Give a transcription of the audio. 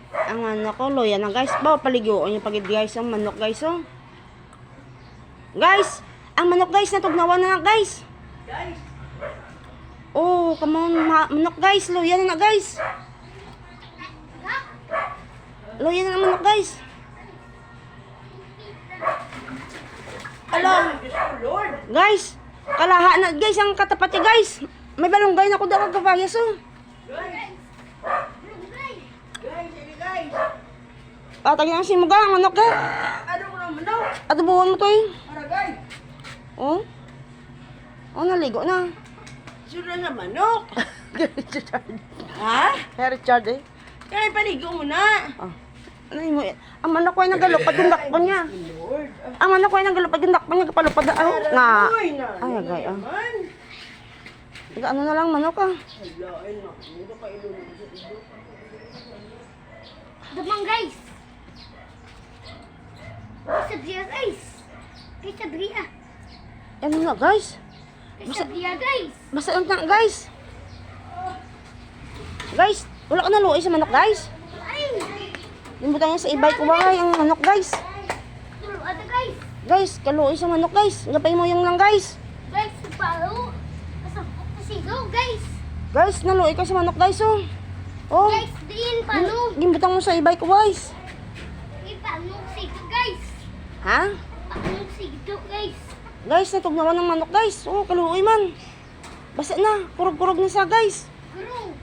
Ang manok ko, loya na guys. Bawa paligoon yung pagid guys. Ang manok guys, oh. Guys, ang manok guys, natugnawan na guys. Oh, come on, manok guys. Loya na guys. Loya na manok guys. Hello. Guys, kalaha na guys ang katapat niya guys. May balunggay na ko daw kagpayas, oh. Tagin ang simuga, ang manok ka. Ano ko ng manok? Adubuhan mo to eh. Aragay. Oh? Oh, naligo na. Sura na manok. Ha? Kaya Richard eh. Kaya paligo mo na. Oh. Ano yun mo eh? Ang manok ko ay nagalupad yung dakpan niya. Lord. Ang manok ko ay nagalupad yung dakpan niya. Kapalupad na. Oh, nga. Ay, na. Ay, agay. Oh. Naman. Ano na lang manok ah. Hala, ay na. Hindi ka ilulong sa ilo. Damang guys. Sa dia guys. Sa dia. Ano na guys? Sa dia guys. Basta lang na guys. Guys, wala ka naluoy sa manok guys. Ay. Limbutan niya sa ibay ko ba yung manok guys. Tulo ada guys. Guys, kaluoy sa manok guys. Gapay mo yung lang guys. Guys, palo. Pasigaw guys. Guys, naluoy ka sa manok guys oh. Oh. Guys, din palo. Gimbutang mo sa ibay ko guys. Palo sigaw guys. Ha? Palo sigaw guys. Guys, natugnawan ng manok guys. Oh, kaluoy man. Basta na, kurog-kurog na sa guys. Guru.